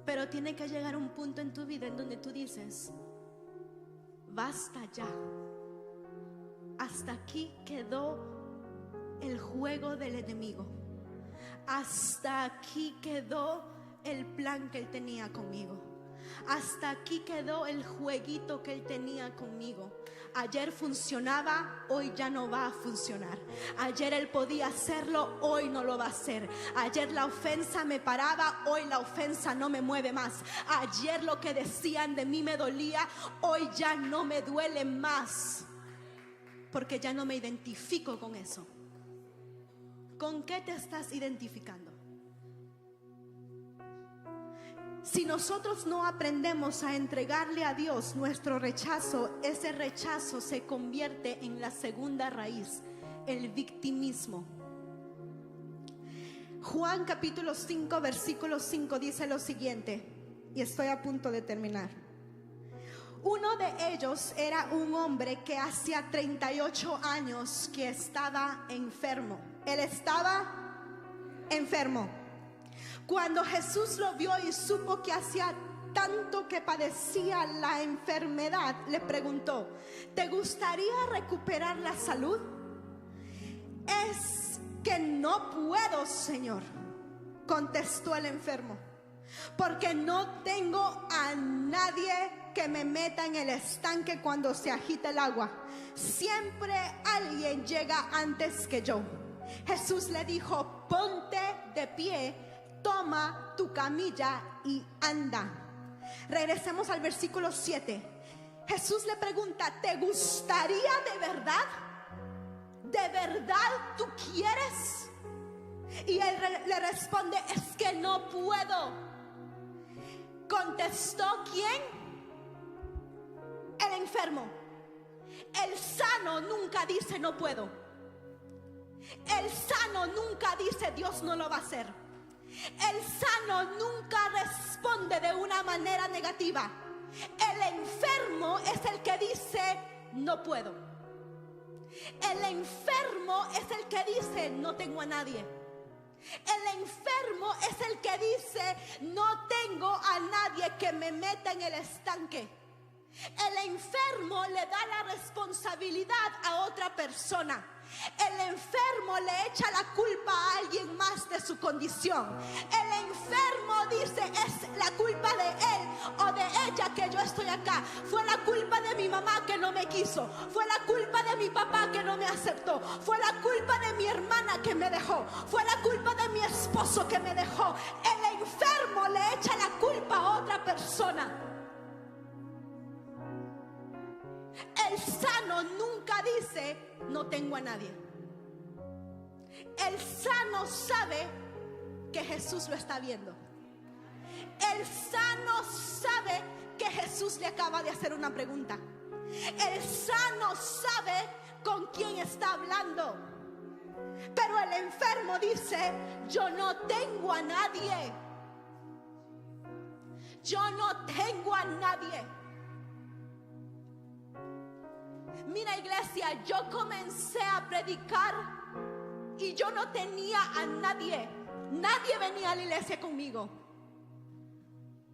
Pero tiene que llegar un punto en tu vida en donde tú dices, basta ya. Hasta aquí quedó el juego del enemigo. Hasta aquí quedó el plan que él tenía conmigo. Hasta aquí quedó el jueguito que él tenía conmigo. Ayer funcionaba, hoy ya no va a funcionar. Ayer él podía hacerlo, hoy no lo va a hacer. Ayer la ofensa me paraba, hoy la ofensa no me mueve más. Ayer lo que decían de mí me dolía, hoy ya no me duele más. Porque ya no me identifico con eso. ¿Con qué te estás identificando? Si nosotros no aprendemos a entregarle a Dios nuestro rechazo, ese rechazo se convierte en la segunda raíz, el victimismo. Juan capítulo 5, versículo 5 dice lo siguiente, y estoy a punto de terminar. Uno de ellos era un hombre que hacía 38 años que estaba enfermo. Él estaba enfermo. Cuando Jesús lo vio y supo que hacía tanto que padecía la enfermedad, le preguntó, ¿te gustaría recuperar la salud? Es que no puedo, Señor, contestó el enfermo, porque no tengo a nadie que me meta en el estanque cuando se agita el agua. Siempre alguien llega antes que yo. Jesús le dijo, ponte de pie, toma tu camilla y anda. Regresemos al versículo 7. Jesús le pregunta, ¿te gustaría de verdad? ¿De verdad tú quieres? Y él le responde, es que no puedo. Contestó, ¿quién? El enfermo. El sano nunca dice no puedo. El sano nunca dice Dios no lo va a hacer. El sano nunca responde de una manera negativa. El enfermo es el que dice no puedo. El enfermo es el que dice no tengo a nadie. El enfermo es el que dice no tengo a nadie que me meta en el estanque. El enfermo le da la responsabilidad a otra persona. El enfermo le echa la culpa a alguien más de su condición. El enfermo dice es la culpa de él o de ella que yo estoy acá. Fue la culpa de mi mamá que no me quiso. Fue la culpa de mi papá que no me aceptó. Fue la culpa de mi hermana que me dejó. Fue la culpa de mi esposo que me dejó. El enfermo le echa la culpa a otra persona. El sano nunca dice no tengo a nadie. El sano sabe que Jesús lo está viendo. El sano sabe que Jesús le acaba de hacer una pregunta. El sano sabe con quién está hablando. Pero el enfermo dice yo no tengo a nadie. Yo no tengo a nadie. Mira, iglesia, yo comencé a predicar y yo no tenía a nadie. Nadie venía a la iglesia conmigo.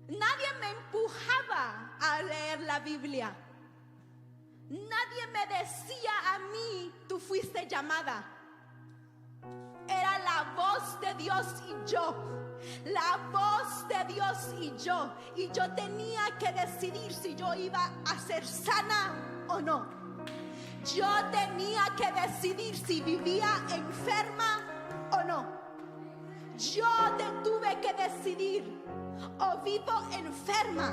Nadie me empujaba a leer la Biblia. Nadie me decía a mí, tú fuiste llamada. Era la voz de Dios y yo. La voz de Dios y yo. Y yo tenía que decidir si yo iba a ser sana o no. Yo tenía que decidir si vivía enferma o no. Yo tuve que decidir: o vivo enferma,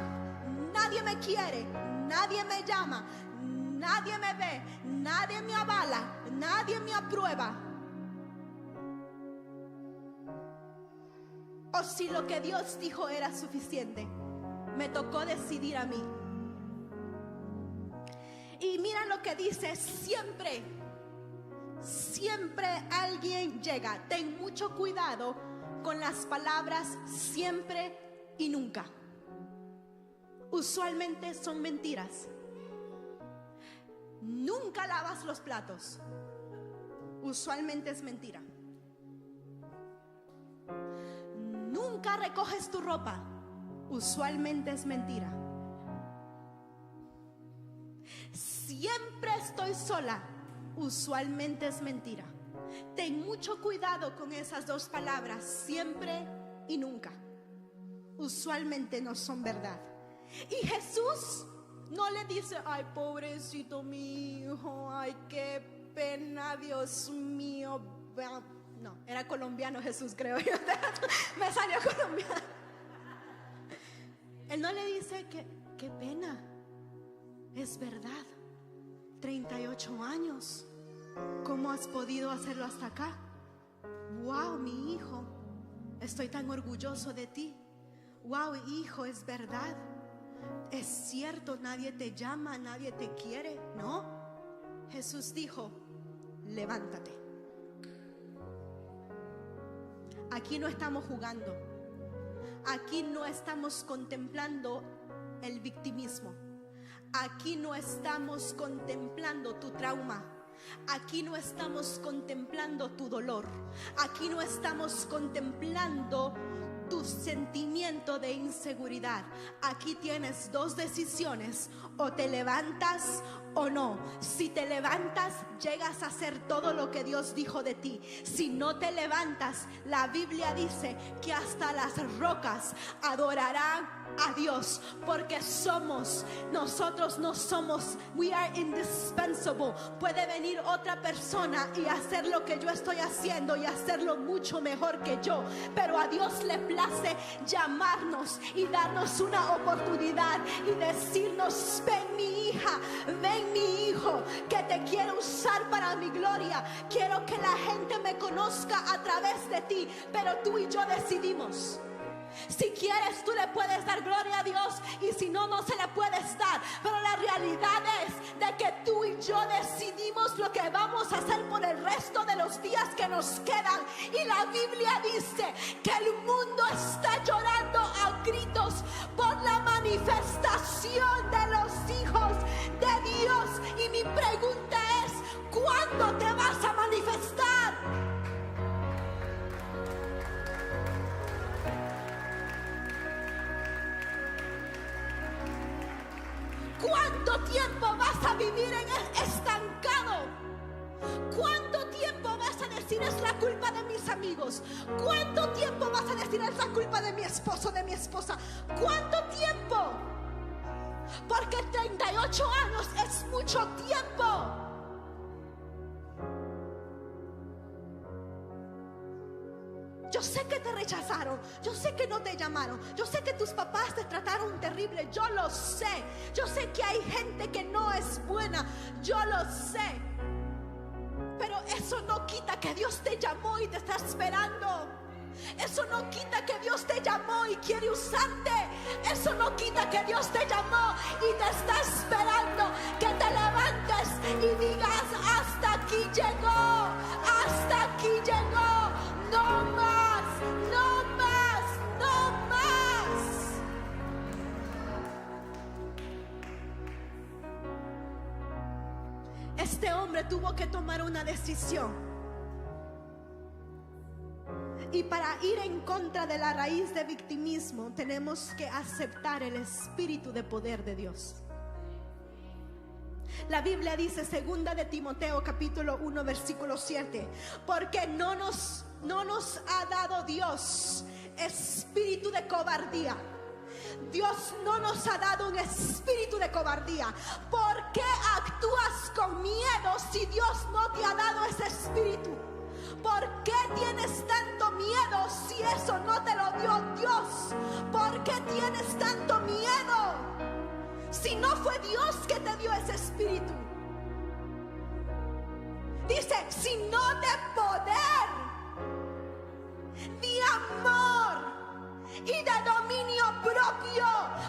nadie me quiere, nadie me llama, nadie me ve, nadie me avala, nadie me aprueba. O si lo que Dios dijo era suficiente. Me tocó decidir a mí. Y mira lo que dice: siempre, siempre alguien llega. Ten mucho cuidado con las palabras siempre y nunca. Usualmente son mentiras. Nunca lavas los platos. Usualmente es mentira. Nunca recoges tu ropa. Usualmente es mentira. Siempre estoy sola. Usualmente es mentira. Ten mucho cuidado con esas dos palabras, siempre y nunca. Usualmente no son verdad. Y Jesús no le dice: ay, pobrecito mi hijo, ay, qué pena, Dios mío. No, era colombiano Jesús, creo yo. Me salió colombiano. Él no le dice que qué pena. Es verdad. 38 años. ¿Cómo has podido hacerlo hasta acá? Wow, mi hijo, estoy tan orgulloso de ti. Wow, hijo, es verdad. Es cierto, nadie te llama, nadie te quiere. No, Jesús dijo: levántate. Aquí no estamos jugando. Aquí no estamos contemplando el victimismo. Aquí no estamos contemplando tu trauma. Aquí no estamos contemplando tu dolor. Aquí no estamos contemplando tu sentimiento de inseguridad. Aquí tienes dos decisiones: o te levantas o no. Si te levantas, llegas a hacer todo lo que Dios dijo de ti. Si no te levantas, la Biblia dice que hasta las rocas adorarán a Dios, porque nosotros no somos, we are indispensable. Puede venir otra persona y hacer lo que yo estoy haciendo y hacerlo mucho mejor que yo, pero a Dios le place llamarnos y darnos una oportunidad y decirnos: ven mi hija, ven mi hijo, que te quiero usar para mi gloria. Quiero que la gente me conozca a través de ti, pero tú y yo decidimos. Si quieres, tú le puedes dar gloria a Dios, y si no, no se le puedes dar. Pero la realidad es de que tú y yo decidimos lo que vamos a hacer por el resto de los días que nos quedan. Y la Biblia dice que el mundo está llorando a gritos por la manifestación de los hijos de Dios. Y mi pregunta es: ¿cuándo te vas a manifestar? ¿Cuánto tiempo vas a vivir estancado? ¿Cuánto tiempo vas a decir: es la culpa de mis amigos? ¿Cuánto tiempo vas a decir: es la culpa de mi esposo, de mi esposa? ¿Cuánto tiempo? Porque 38 años es mucho tiempo. Yo sé que te rechazaron, yo sé que no te llamaron, yo sé que tus papás te trataron terrible, yo lo sé. Yo sé que hay gente que no es buena, yo lo sé. Pero eso no quita que Dios te llamó y te está esperando. Eso no quita que Dios te llamó y quiere usarte. Eso no quita que Dios te llamó y te está esperando que te levantes y digas: hasta aquí llegó, hasta aquí llegó, no más, no más, no más. Este hombre tuvo que tomar una decisión. Y para ir en contra de la raíz de victimismo, tenemos que aceptar el espíritu de poder de Dios. La Biblia dice, 2 de Timoteo capítulo 1 versículo 7, porque no nos ha dado Dios espíritu de cobardía. Dios no nos ha dado un espíritu de cobardía. ¿Por qué actúas con miedo si Dios no te ha dado ese espíritu? ¿Por qué tienes tanto miedo si eso no te lo dio Dios? ¿Por qué tienes tanto miedo si no fue Dios que te dio ese espíritu? Dice, sino de poder, de amor y de dominio propio,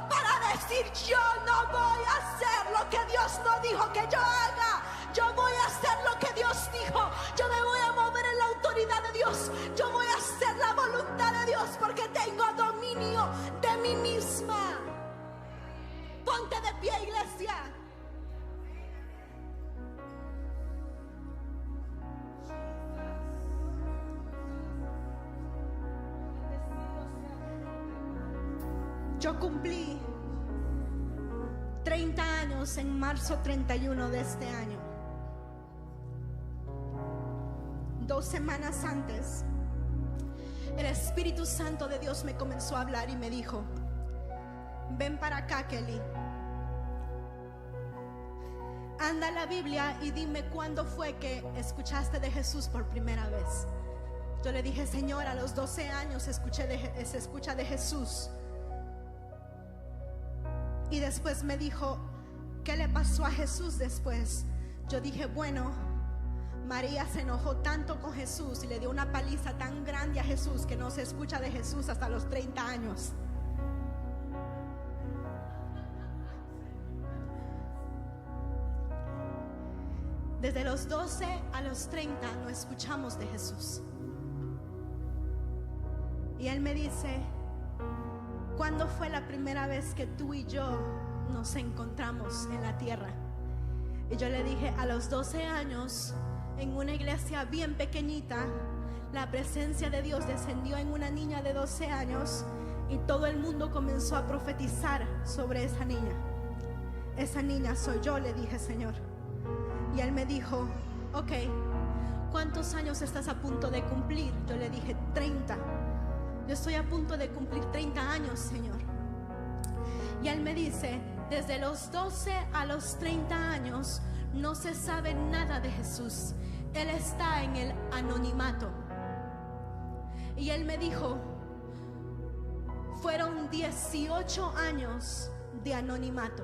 para decir, yo no voy a hacer lo que Dios no dijo que yo haga. Yo voy a hacer lo que Dios dijo. Yo me voy a mover en la autoridad de Dios. Yo voy a hacer la voluntad de Dios, porque tengo dominio de mí misma. Ponte de pie, iglesia. Yo cumplí 30 años en marzo 31 de este año. 2 semanas antes, el Espíritu Santo de Dios me comenzó a hablar y me dijo, ven para acá, Kelly. Anda a la Biblia y dime cuándo fue que escuchaste de Jesús por primera vez. Yo le dije, Señor, a los 12 años se escucha de Jesús. Y después me dijo, ¿qué le pasó a Jesús después? Yo dije, bueno, María se enojó tanto con Jesús y le dio una paliza tan grande a Jesús que no se escucha de Jesús hasta los 30 años. Desde los 12 a los 30 no escuchamos de Jesús. Y él me dice, ¿cuándo fue la primera vez que tú y yo nos encontramos en la tierra? Y yo le dije, a los 12 años, en una iglesia bien pequeñita, la presencia de Dios descendió en una niña de 12 años y todo el mundo comenzó a profetizar sobre esa niña. Esa niña soy yo, le dije, Señor. Y él me dijo, ok, ¿cuántos años estás a punto de cumplir? Yo le dije, 30. Yo estoy a punto de cumplir 30 años, Señor. Y él me dice, desde los 12 a los 30 años no se sabe nada de Jesús. Él está en el anonimato. Y él me dijo, fueron 18 años de anonimato.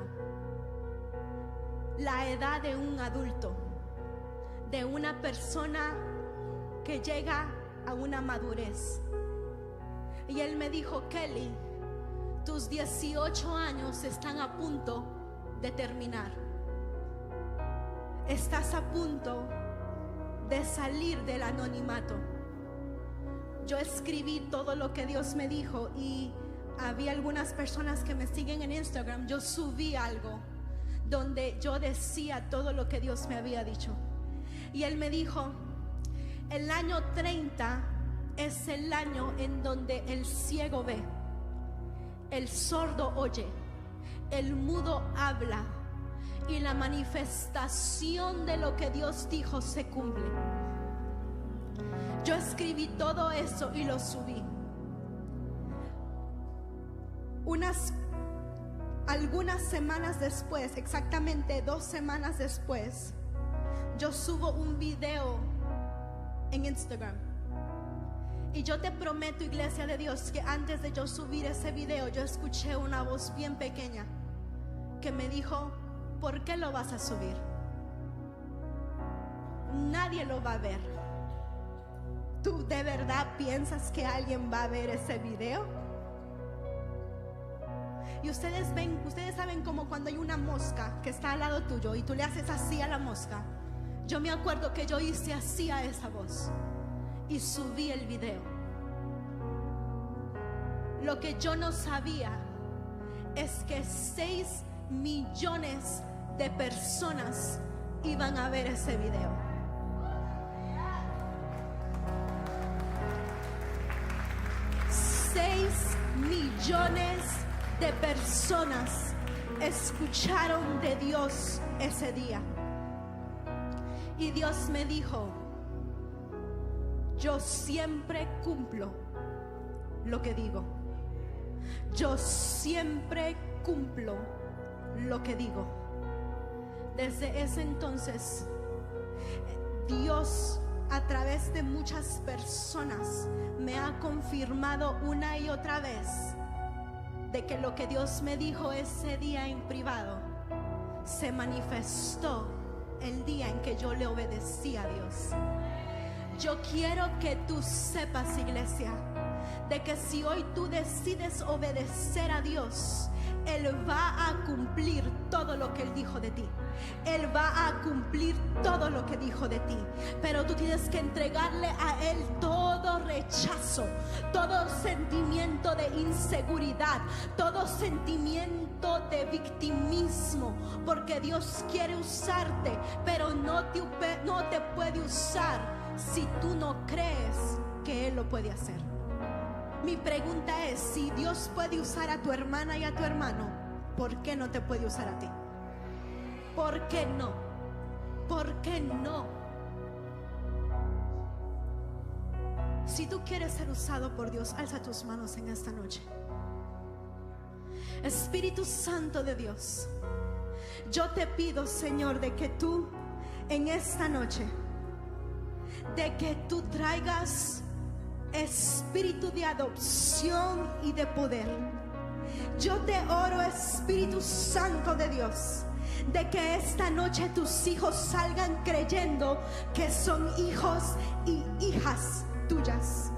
La edad de un adulto, de una persona que llega a una madurez. Y él me dijo, Kelly, tus 18 años están a punto de terminar. Estás a punto de salir del anonimato. Yo escribí todo lo que Dios me dijo y había algunas personas que me siguen en Instagram. Yo subí algo donde yo decía todo lo que Dios me había dicho. Y él me dijo, el año 30 es el año en donde el ciego ve, el sordo oye, el mudo habla y la manifestación de lo que Dios dijo se cumple. Yo escribí todo eso y lo subí. Algunas semanas después, exactamente 2 semanas después, yo subo un video en Instagram. Y yo te prometo, iglesia de Dios, que antes de yo subir ese video, yo escuché una voz bien pequeña que me dijo, ¿por qué lo vas a subir? Nadie lo va a ver. ¿Tú de verdad piensas que alguien va a ver ese video? Y ustedes saben como cuando hay una mosca que está al lado tuyo y tú le haces así a la mosca. Yo me acuerdo que yo hice así a esa voz y subí el video. Lo que yo no sabía es que 6 millones de personas iban a ver ese video. Millones de personas escucharon de Dios ese día. Y Dios me dijo: yo siempre cumplo lo que digo. Yo siempre cumplo lo que digo. Desde ese entonces, Dios, a través de muchas personas, me ha confirmado una y otra vez de que lo que Dios me dijo ese día en privado se manifestó el día en que yo le obedecí a Dios. Yo quiero que tú sepas, iglesia, de que si hoy tú decides obedecer a Dios, Él va a cumplir todo lo que Él dijo de ti. Él va a cumplir todo lo que dijo de ti. Pero tú tienes que entregarle a Él todo rechazo, todo sentimiento de inseguridad, todo sentimiento de victimismo, porque Dios quiere usarte, pero no te puede usar si tú no crees que Él lo puede hacer. Mi pregunta es: si Dios puede usar a tu hermana y a tu hermano, ¿por qué no te puede usar a ti? ¿Por qué no? ¿Por qué no? Si tú quieres ser usado por Dios, alza tus manos en esta noche. Espíritu Santo de Dios, yo te pido, Señor, de que tú en esta noche, de que tú traigas espíritu de adopción y de poder. Yo te oro, Espíritu Santo de Dios, de que esta noche tus hijos salgan creyendo que son hijos y hijas tuyas.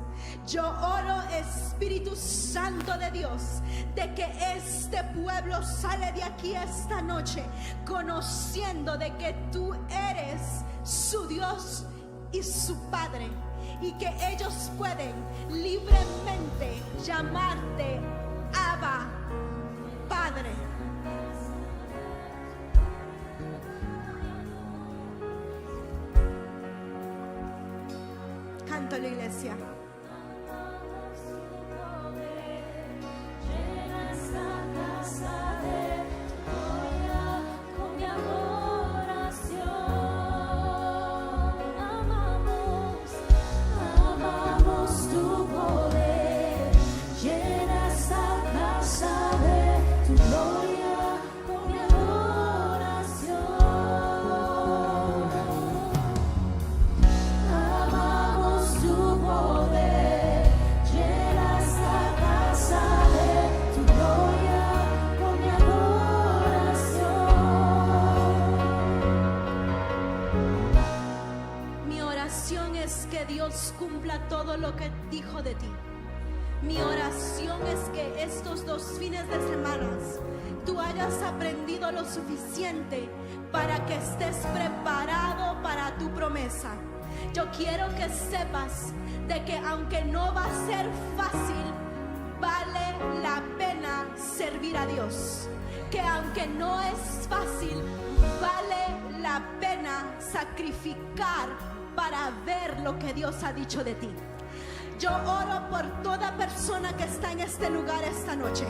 Yo oro, Espíritu Santo de Dios, de que este pueblo sale de aquí esta noche conociendo de que tú eres su Dios y su Padre, y que ellos pueden libremente llamarte Abba, Padre. Canto a la iglesia. Cumpla todo lo que dijo de ti. Mi oración es que estos 2 fines de semana tú hayas aprendido lo suficiente para que estés preparado para tu promesa. Yo quiero que sepas de que aunque no va a ser fácil, vale la pena servir a Dios. Que aunque no es fácil, vale la pena sacrificar para ver lo que Dios ha dicho de ti. Yo oro por toda persona que está en este lugar esta noche.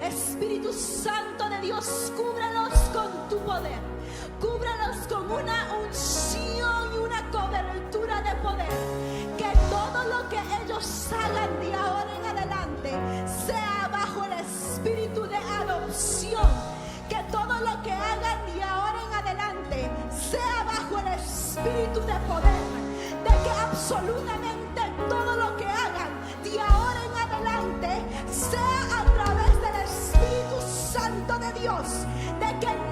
Espíritu Santo de Dios, cúbralos con tu poder. Cúbralos con una unción y una cobertura de poder. Que todo lo que ellos hagan de ahora en adelante sea bajo el espíritu de adopción. Que todo lo que hagan de ahora en adelante sea bajo el espíritu de poder. De que absolutamente todo lo que hagan de ahora en adelante sea a través del Espíritu Santo de Dios. De que